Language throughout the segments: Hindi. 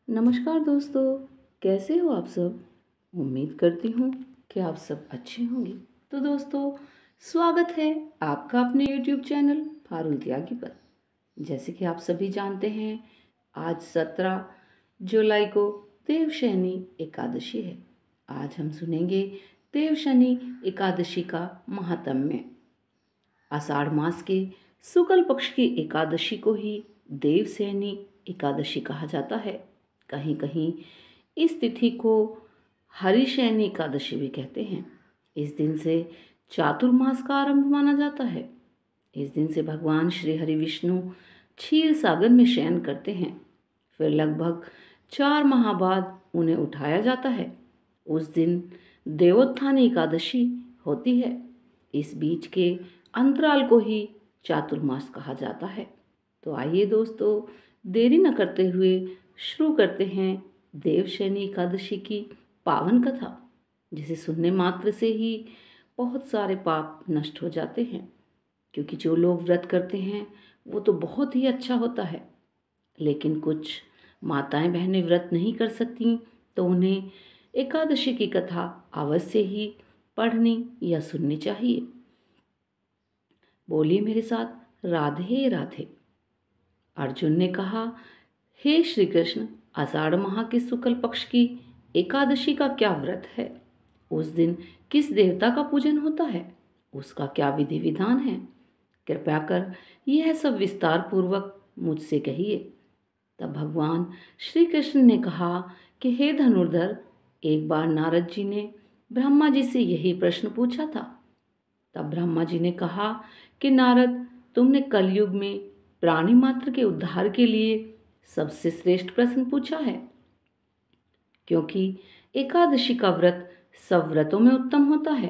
नमस्कार दोस्तों, कैसे हो आप सब। उम्मीद करती हूँ कि आप सब अच्छे होंगे। तो दोस्तों, स्वागत है आपका अपने YouTube चैनल फारुल त्यागी पर। जैसे कि आप सभी जानते हैं, आज 17 जुलाई को देवशयनी एकादशी है। आज हम सुनेंगे देवशयनी एकादशी का महात्म्य। आषाढ़ मास के शुक्ल पक्ष की एकादशी को ही देवशयनी एकादशी कहा जाता है। कहीं कहीं इस तिथि को हरिशयनी एकादशी भी कहते हैं। इस दिन से चातुर्मास का आरंभ माना जाता है। इस दिन से भगवान श्री हरि विष्णु क्षीर सागर में शयन करते हैं। फिर लगभग 4 माह बाद उन्हें उठाया जाता है। उस दिन देवोत्थानी एकादशी होती है। इस बीच के अंतराल को ही चातुर्मास कहा जाता है। तो आइए दोस्तों, देरी न करते हुए शुरू करते हैं देवशयनी एकादशी की पावन कथा, जिसे सुनने मात्र से ही बहुत सारे पाप नष्ट हो जाते हैं। क्योंकि जो लोग व्रत करते हैं वो तो बहुत ही अच्छा होता है, लेकिन कुछ माताएं बहनें व्रत नहीं कर सकती, तो उन्हें एकादशी की कथा अवश्य ही पढ़नी या सुननी चाहिए। बोलिए मेरे साथ, राधे राधे। अर्जुन ने कहा, हे श्री कृष्ण, आषाढ़ माह के शुक्ल पक्ष की एकादशी का क्या व्रत है? उस दिन किस देवता का पूजन होता है? उसका क्या विधि विधान है? कृपया कर यह सब विस्तार पूर्वक मुझसे कहिए। तब भगवान श्री कृष्ण ने कहा कि हे धनुर्धर, एक बार नारद जी ने ब्रह्मा जी से यही प्रश्न पूछा था। तब ब्रह्मा जी ने कहा कि नारद, तुमने कलयुग में प्राणी मात्र के उद्धार के लिए सबसे श्रेष्ठ प्रश्न पूछा है, क्योंकि एकादशी का व्रत सब व्रतों में उत्तम होता है।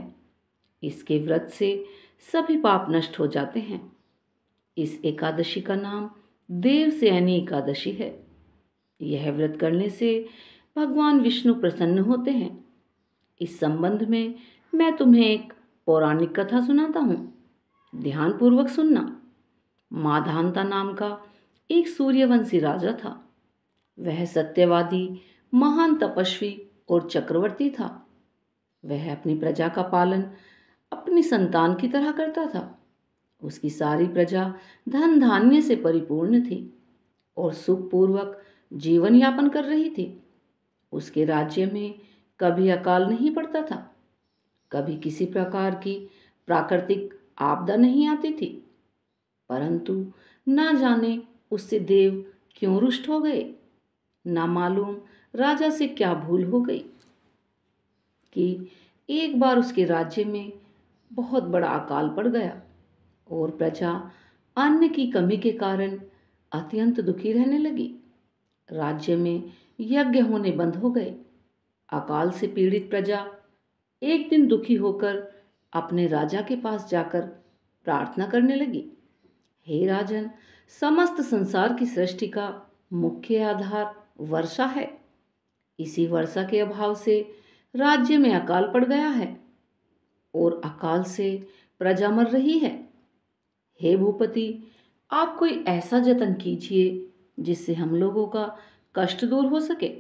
इसके व्रत से सभी पाप नष्ट हो जाते हैं। इस एकादशी का नाम देवशयनी एकादशी है। यह व्रत करने से भगवान विष्णु प्रसन्न होते हैं। इस संबंध में मैं तुम्हें एक पौराणिक कथा सुनाता हूँ। ध्यानपूर्वक सुनना। माधानता नाम का एक सूर्यवंशी राजा था। वह सत्यवादी, महान तपस्वी और चक्रवर्ती था। वह अपनी प्रजा का पालन अपनी संतान की तरह करता था। उसकी सारी प्रजा धन धान्य से परिपूर्ण थी और सुखपूर्वक जीवन यापन कर रही थी। उसके राज्य में कभी अकाल नहीं पड़ता था, कभी किसी प्रकार की प्राकृतिक आपदा नहीं आती थी। परंतु ना जाने उससे देव क्यों रुष्ट हो गए। ना मालूम राजा से क्या भूल हो गई कि एक बार उसके राज्य में बहुत बड़ा अकाल पड़ गया और प्रजा अन्न की कमी के कारण अत्यंत दुखी रहने लगी। राज्य में यज्ञ होने बंद हो गए। अकाल से पीड़ित प्रजा एक दिन दुखी होकर अपने राजा के पास जाकर प्रार्थना करने लगी, हे राजन, समस्त संसार की सृष्टि का मुख्य आधार वर्षा है। इसी वर्षा के अभाव से राज्य में अकाल पड़ गया है और अकाल से प्रजा मर रही है। हे भूपति, आप कोई ऐसा जतन कीजिए जिससे हम लोगों का कष्ट दूर हो सके।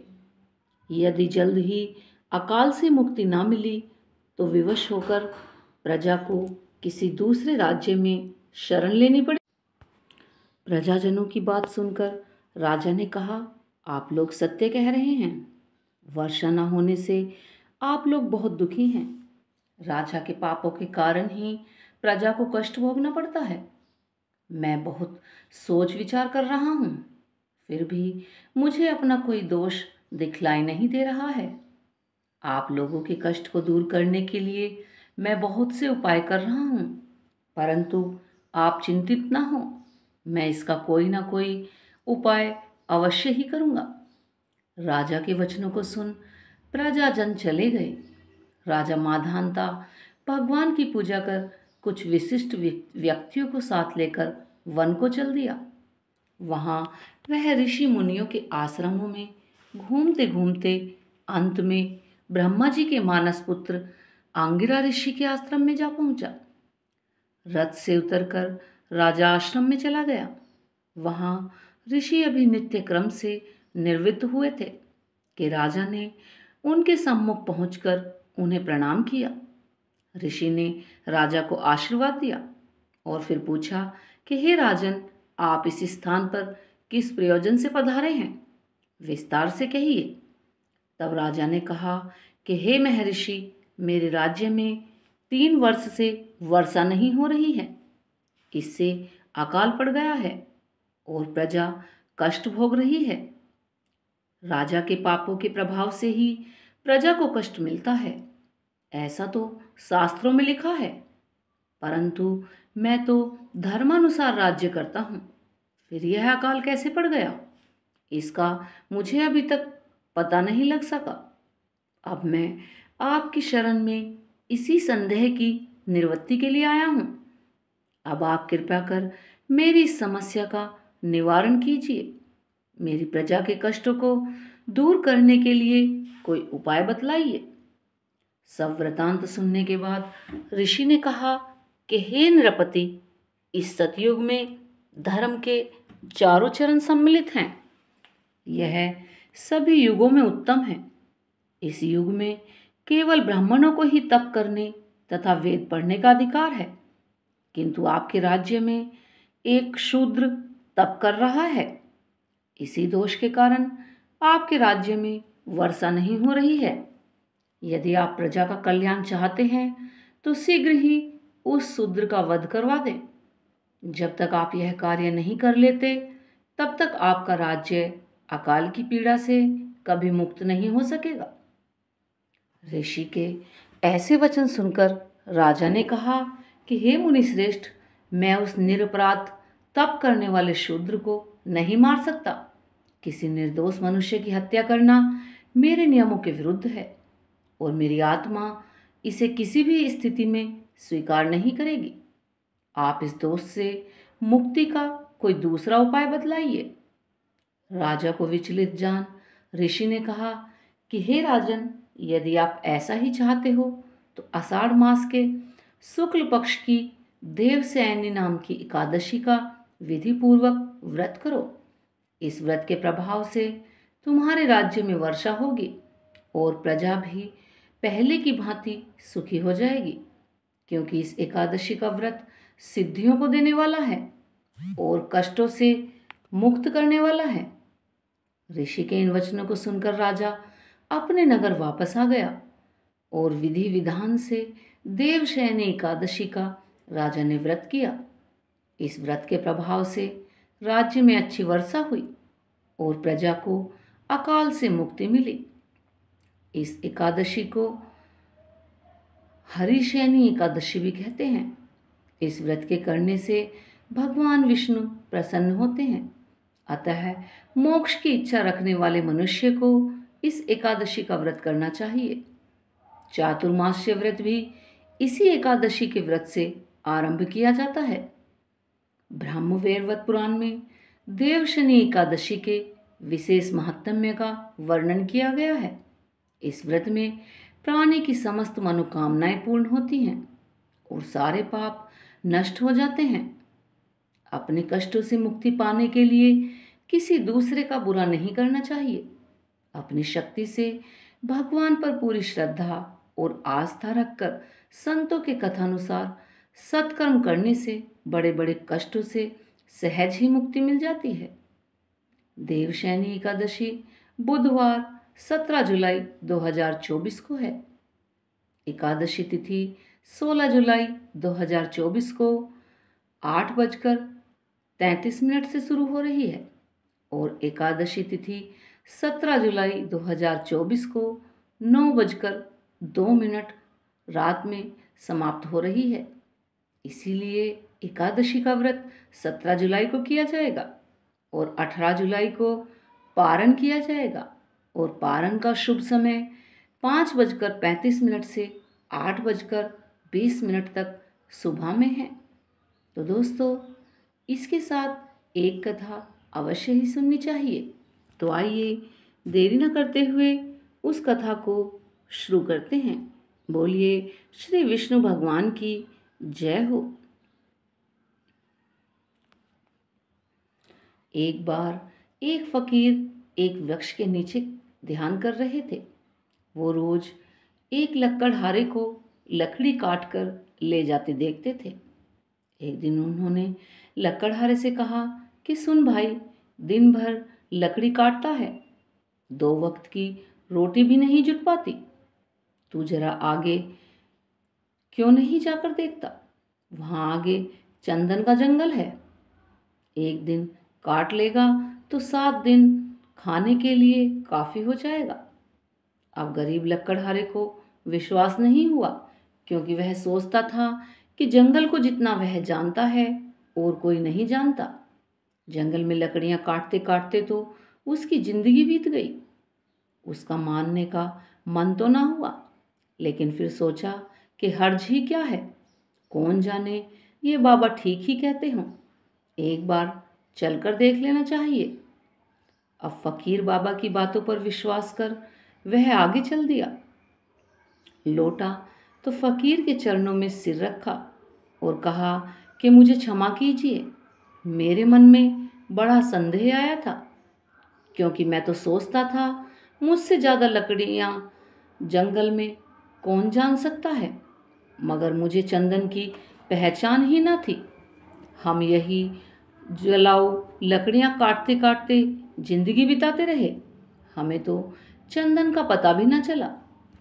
यदि जल्द ही अकाल से मुक्ति ना मिली तो विवश होकर प्रजा को किसी दूसरे राज्य में शरण लेनी पड़े। प्रजाजनों की बात सुनकर राजा ने कहा, आप लोग सत्य कह रहे हैं। वर्षा न होने से आप लोग बहुत दुखी हैं। राजा के पापों के कारण ही प्रजा को कष्ट भोगना पड़ता है। मैं बहुत सोच विचार कर रहा हूँ, फिर भी मुझे अपना कोई दोष दिखलाई नहीं दे रहा है। आप लोगों के कष्ट को दूर करने के लिए मैं बहुत से उपाय कर रहा हूँ, परंतु आप चिंतित ना हो, मैं इसका कोई ना कोई उपाय अवश्य ही करूँगा। राजा के वचनों को सुन प्रजाजन चले गए। राजा माधानता भगवान की पूजा कर कुछ विशिष्ट व्यक्तियों को साथ लेकर वन को चल दिया। वहाँ वह ऋषि मुनियों के आश्रमों में घूमते घूमते अंत में ब्रह्मा जी के मानस पुत्र आंगिरा ऋषि के आश्रम में जा पहुंचा। रथ से उतरकर राजा आश्रम में चला गया। वहाँ ऋषि अभी नित्य क्रम से निवृत्त हुए थे कि राजा ने उनके सम्मुख पहुंचकर उन्हें प्रणाम किया। ऋषि ने राजा को आशीर्वाद दिया और फिर पूछा कि हे राजन, आप इस स्थान पर किस प्रयोजन से पधारे हैं? विस्तार से कहिए। तब राजा ने कहा कि हे महर्षि, मेरे राज्य में 3 वर्ष से वर्षा नहीं हो रही है। इससे अकाल पड़ गया है और प्रजा कष्ट भोग रही है। राजा के पापों के प्रभाव से ही प्रजा को कष्ट मिलता है, ऐसा तो शास्त्रों में लिखा है। परंतु मैं तो धर्मानुसार राज्य करता हूँ, फिर यह अकाल कैसे पड़ गया, इसका मुझे अभी तक पता नहीं लग सका। अब मैं आपकी शरण में इसी संदेह की निवृत्ति के लिए आया हूँ। अब आप कृपया कर मेरी इस समस्या का निवारण कीजिए। मेरी प्रजा के कष्टों को दूर करने के लिए कोई उपाय बतलाइए। सब वृतांत सुनने के बाद ऋषि ने कहा कि हे नृपति, इस सतयुग में धर्म के चारों चरण सम्मिलित हैं। यह सभी युगों में उत्तम है। इस युग में केवल ब्राह्मणों को ही तप करने तथा वेद पढ़ने का अधिकार है, किंतु आपके राज्य में एक शूद्र तप कर रहा है। इसी दोष के कारण आपके राज्य में वर्षा नहीं हो रही है। यदि आप प्रजा का कल्याण चाहते हैं तो शीघ्र ही उस शूद्र का वध करवा दें। जब तक आप यह कार्य नहीं कर लेते, तब तक आपका राज्य अकाल की पीड़ा से कभी मुक्त नहीं हो सकेगा। ऋषि के ऐसे वचन सुनकर राजा ने कहा कि हे मुनिश्रेष्ठ, मैं उस निरपराध तप करने वाले शूद्र को नहीं मार सकता। किसी निर्दोष मनुष्य की हत्या करना मेरे नियमों के विरुद्ध है और मेरी आत्मा इसे किसी भी स्थिति में स्वीकार नहीं करेगी। आप इस दोष से मुक्ति का कोई दूसरा उपाय बतलाइए। राजा को विचलित जान ऋषि ने कहा कि हे राजन, यदि आप ऐसा ही चाहते हो तो आषाढ़ मास के शुक्ल पक्ष की देवशयनी नाम की एकादशी का विधि पूर्वक व्रत करो। इस व्रत के प्रभाव से तुम्हारे राज्य में वर्षा होगी और प्रजा भी पहले की भांति सुखी हो जाएगी, क्योंकि इस एकादशी का व्रत सिद्धियों को देने वाला है और कष्टों से मुक्त करने वाला है। ऋषि के इन वचनों को सुनकर राजा अपने नगर वापस आ गया और विधि विधान से देवशयनी एकादशी का राजा ने व्रत किया। इस व्रत के प्रभाव से राज्य में अच्छी वर्षा हुई और प्रजा को अकाल से मुक्ति मिली। इस एकादशी को हरिशयनी एकादशी भी कहते हैं। इस व्रत के करने से भगवान विष्णु प्रसन्न होते हैं। अतः मोक्ष की इच्छा रखने वाले मनुष्य को इस एकादशी का व्रत करना चाहिए। चातुर्मास्य व्रत भी इसी एकादशी के व्रत से आरंभ किया जाता है। ब्रह्मवैवर्त पुराण में देवशयनी एकादशी के विशेष महात्म्य का वर्णन किया गया है। इस व्रत में प्राणी की समस्त मनोकामनाएं पूर्ण होती हैं और सारे पाप नष्ट हो जाते हैं। अपने कष्टों से मुक्ति पाने के लिए किसी दूसरे का बुरा नहीं करना चाहिए। अपनी शक्ति से भगवान पर पूरी श्रद्धा और आस्था रखकर संतों के कथानुसार सत्कर्म करने से बड़े बड़े कष्टों से सहज ही मुक्ति मिल जाती है। देवशयनी एकादशी बुधवार 17 जुलाई 2024 को है। एकादशी तिथि 16 जुलाई 2024 को 8:33 से शुरू हो रही है और एकादशी तिथि 17 जुलाई 2024 को 9:02 रात में समाप्त हो रही है। इसीलिए एकादशी का व्रत 17 जुलाई को किया जाएगा और 18 जुलाई को पारण किया जाएगा और पारण का शुभ समय 5:35 से 8:20 तक सुबह में है। तो दोस्तों, इसके साथ एक कथा अवश्य ही सुननी चाहिए। तो आइए देरी न करते हुए उस कथा को शुरू करते हैं। बोलिए श्री विष्णु भगवान की जय हो। एक बार एक फकीर एक वृक्ष के नीचे ध्यान कर रहे थे। वो रोज एक लकड़हारे को लकड़ी काट कर ले जाते देखते थे। एक दिन उन्होंने लकड़हारे से कहा कि सुन भाई, दिन भर लकड़ी काटता है, 2 वक्त की रोटी भी नहीं जुट पाती। तू जरा आगे क्यों नहीं जाकर देखता? वहां आगे चंदन का जंगल है। एक दिन काट लेगा तो 7 दिन खाने के लिए काफी हो जाएगा। अब गरीब लकड़हारे को विश्वास नहीं हुआ, क्योंकि वह सोचता था कि जंगल को जितना वह जानता है और कोई नहीं जानता। जंगल में लकड़ियां काटते काटते तो उसकी जिंदगी बीत गई। उसका मानने का मन तो ना हुआ, लेकिन फिर सोचा कि हर्ज ही क्या है, कौन जाने ये बाबा ठीक ही कहते हों, एक बार चलकर देख लेना चाहिए। अब फकीर बाबा की बातों पर विश्वास कर वह आगे चल दिया। लौटा तो फकीर के चरणों में सिर रखा और कहा कि मुझे क्षमा कीजिए, मेरे मन में बड़ा संदेह आया था, क्योंकि मैं तो सोचता था मुझसे ज़्यादा लकड़ियाँ जंगल में कौन जान सकता है, मगर मुझे चंदन की पहचान ही ना थी। हम यही जलाऊ लकड़ियाँ काटते काटते जिंदगी बिताते रहे, हमें तो चंदन का पता भी ना चला।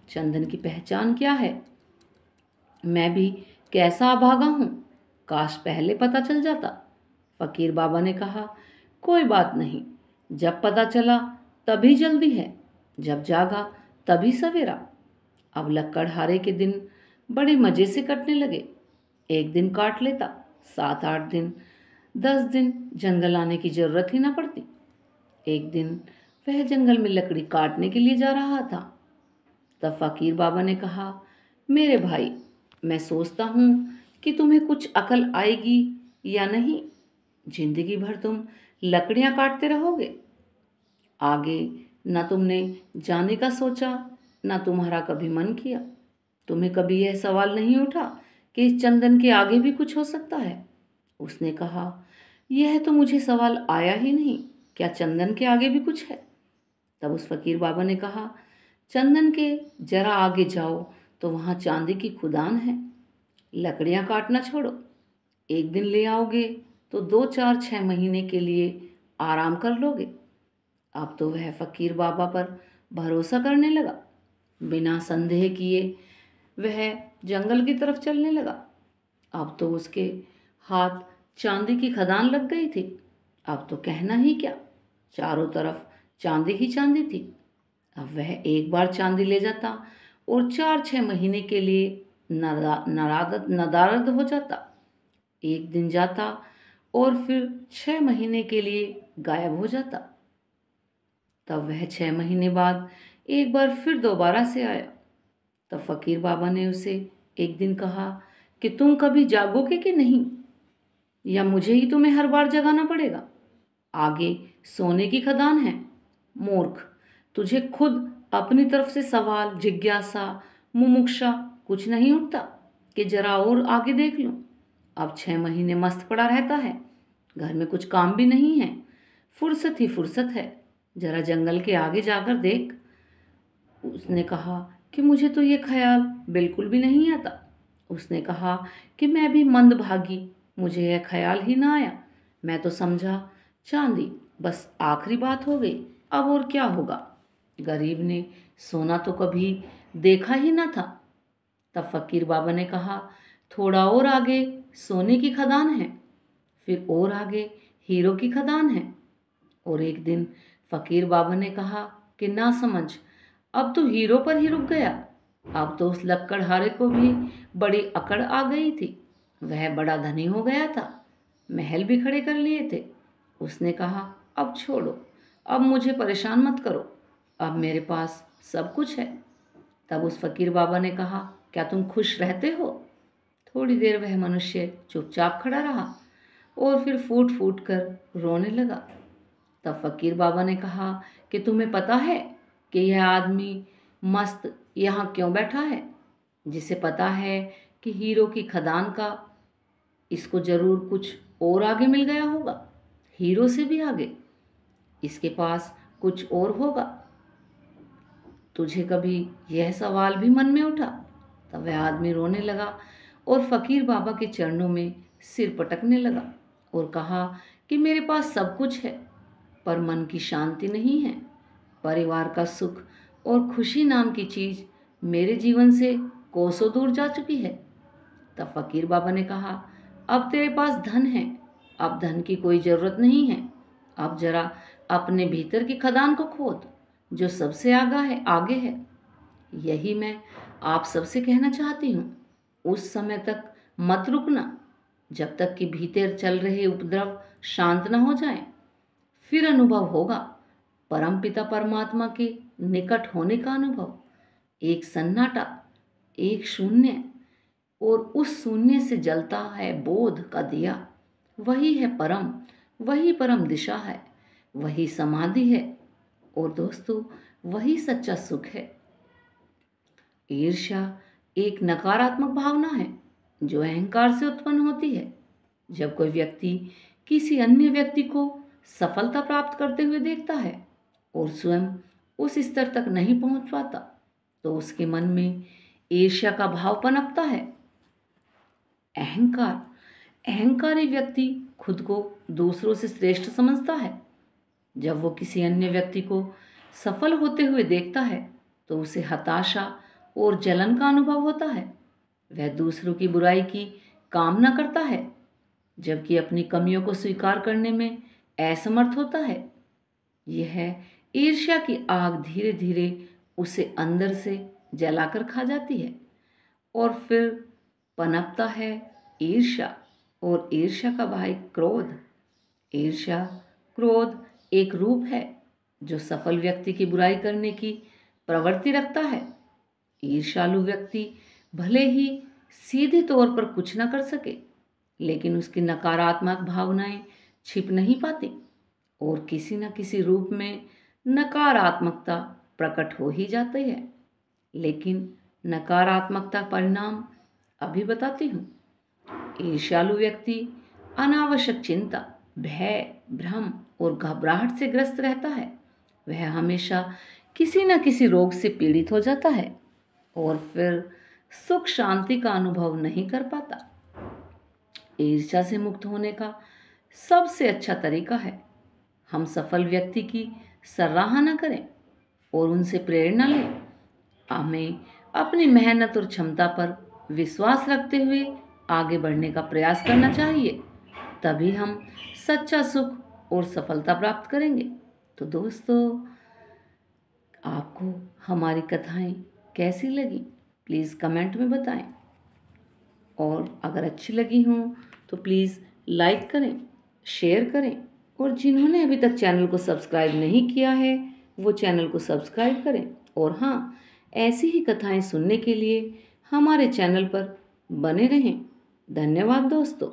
चंदन की पहचान क्या है? मैं भी कैसा अभागा हूँ, काश पहले पता चल जाता। फकीर बाबा ने कहा, कोई बात नहीं, जब पता चला तभी जल्दी है, जब जागा तभी सवेरा। अब लकड़हारे के दिन बड़े मज़े से कटने लगे। एक दिन काट लेता, 7-8 दिन, 10 दिन जंगल आने की जरूरत ही ना पड़ती। एक दिन वह जंगल में लकड़ी काटने के लिए जा रहा था। तब फकीर बाबा ने कहा, मेरे भाई, मैं सोचता हूँ कि तुम्हें कुछ अकल आएगी या नहीं। जिंदगी भर तुम लकड़ियाँ काटते रहोगे, आगे ना तुमने जाने का सोचा, ना तुम्हारा कभी मन किया। तुम्हें कभी यह सवाल नहीं उठा कि इस चंदन के आगे भी कुछ हो सकता है? उसने कहा, यह तो मुझे सवाल आया ही नहीं, क्या चंदन के आगे भी कुछ है? तब उस फकीर बाबा ने कहा, चंदन के जरा आगे जाओ तो वहाँ चांदी की खुदान है। लकड़ियाँ काटना छोड़ो, एक दिन ले आओगे तो 2, 4, 6 महीने के लिए आराम कर लोगे। अब तो वह फकीर बाबा पर भरोसा करने लगा। बिना संदेह किए वह जंगल की तरफ चलने लगा। अब तो उसके हाथ चांदी की खदान लग गई थी। अब तो कहना ही क्या, चारों तरफ चांदी ही चांदी थी। अब वह एक बार चांदी ले जाता और 4-6 महीने के लिए नदारद हो जाता। एक दिन जाता और फिर 6 महीने के लिए गायब हो जाता। तब वह 6 महीने बाद एक बार फिर दोबारा से आया। तब फकीर बाबा ने उसे एक दिन कहा कि तुम कभी जागोगे कि नहीं, या मुझे ही तुम्हें हर बार जगाना पड़ेगा? आगे सोने की खदान है। मूर्ख, तुझे खुद अपनी तरफ से सवाल, जिज्ञासा, मुमुक्षा कुछ नहीं उठता कि जरा और आगे देख लूं? अब 6 महीने मस्त पड़ा रहता है, घर में कुछ काम भी नहीं है, फुर्सत ही फुर्सत है, जरा जंगल के आगे जाकर देख। उसने कहा कि मुझे तो ये ख्याल बिल्कुल भी नहीं आता। उसने कहा कि मैं भी मंदभागी, मुझे यह ख्याल ही ना आया। मैं तो समझा चांदी बस आखिरी बात हो गई, अब और क्या होगा। गरीब ने सोना तो कभी देखा ही ना था। तब फकीर बाबा ने कहा, थोड़ा और आगे सोने की खदान है, फिर और आगे हीरो की खदान है। और एक दिन फकीर बाबा ने कहा कि ना समझ, अब तो हीरो पर ही रुक गया। अब तो उस लक्कड़हारे को भी बड़ी अकड़ आ गई थी। वह बड़ा धनी हो गया था, महल भी खड़े कर लिए थे। उसने कहा, अब छोड़ो, अब मुझे परेशान मत करो, अब मेरे पास सब कुछ है। तब उस फकीर बाबा ने कहा, क्या तुम खुश रहते हो? थोड़ी देर वह मनुष्य चुपचाप खड़ा रहा और फिर फूट फूट कर रोने लगा। तब फकीर बाबा ने कहा कि तुम्हें पता है कि यह आदमी मस्त यहाँ क्यों बैठा है? जिसे पता है कि हीरो की खदान का इसको जरूर कुछ और आगे मिल गया होगा, हीरो से भी आगे। इसके पास कुछ और होगा। तुझे कभी यह सवाल भी मन में उठा? तब वह आदमी रोने लगा और फकीर बाबा के चरणों में सिर पटकने लगा और कहा कि मेरे पास सब कुछ है, पर मन की शांति नहीं है। परिवार का सुख और खुशी नाम की चीज़ मेरे जीवन से कोसों दूर जा चुकी है। तब फकीर बाबा ने कहा, अब तेरे पास धन है, अब धन की कोई ज़रूरत नहीं है। अब जरा अपने भीतर की खदान को खोद, जो सबसे आगे है। यही मैं आप सबसे कहना चाहती हूँ। उस समय तक मत रुकना जब तक कि भीतर चल रहे उपद्रव शांत न हो जाएं। फिर अनुभव होगा परमपिता परमात्मा के निकट होने का अनुभव। एक सन्नाटा, एक शून्य, और उस शून्य से जलता है बोध का दिया। वही है परम, वही परम दिशा है, वही समाधि है, और दोस्तों वही सच्चा सुख है। ईर्ष्या एक नकारात्मक भावना है जो अहंकार से उत्पन्न होती है। जब कोई व्यक्ति किसी अन्य व्यक्ति को सफलता प्राप्त करते हुए देखता है और स्वयं उस स्तर तक नहीं पहुंच पाता, तो उसके मन में ईर्ष्या का भाव पनपता है। अहंकारी व्यक्ति खुद को दूसरों से श्रेष्ठ समझता है। जब वो किसी अन्य व्यक्ति को सफल होते हुए देखता है तो उसे हताशा और जलन का अनुभव होता है। वह दूसरों की बुराई की कामना करता है, जबकि अपनी कमियों को स्वीकार करने में असमर्थ होता है। यह ईर्ष्या की आग धीरे धीरे उसे अंदर से जलाकर खा जाती है और फिर पनपता है ईर्ष्या, और ईर्ष्या का भाई क्रोध। ईर्ष्या, क्रोध एक रूप है जो सफल व्यक्ति की बुराई करने की प्रवृत्ति रखता है। ईर्ष्यालु व्यक्ति भले ही सीधे तौर पर कुछ न कर सके, लेकिन उसकी नकारात्मक भावनाएं छिप नहीं पाती और किसी न किसी रूप में नकारात्मकता प्रकट हो ही जाती है। लेकिन नकारात्मकता परिणाम अभी बताती हूँ। ईर्ष्यालु व्यक्ति अनावश्यक चिंता, भय, भ्रम और घबराहट से ग्रस्त रहता है। वह हमेशा किसी न किसी रोग से पीड़ित हो जाता है और फिर सुख शांति का अनुभव नहीं कर पाता। ईर्ष्या से मुक्त होने का सबसे अच्छा तरीका है हम सफल व्यक्ति की सराहना करें और उनसे प्रेरणा लें। हमें अपनी मेहनत और क्षमता पर विश्वास रखते हुए आगे बढ़ने का प्रयास करना चाहिए। तभी हम सच्चा सुख और सफलता प्राप्त करेंगे। तो दोस्तों, आपको हमारी कथाएं कैसी लगी प्लीज़ कमेंट में बताएं, और अगर अच्छी लगी हों तो प्लीज़ लाइक करें, शेयर करें, और जिन्होंने अभी तक चैनल को सब्सक्राइब नहीं किया है वो चैनल को सब्सक्राइब करें। और हाँ, ऐसी ही कथाएं सुनने के लिए हमारे चैनल पर बने रहें। धन्यवाद दोस्तों।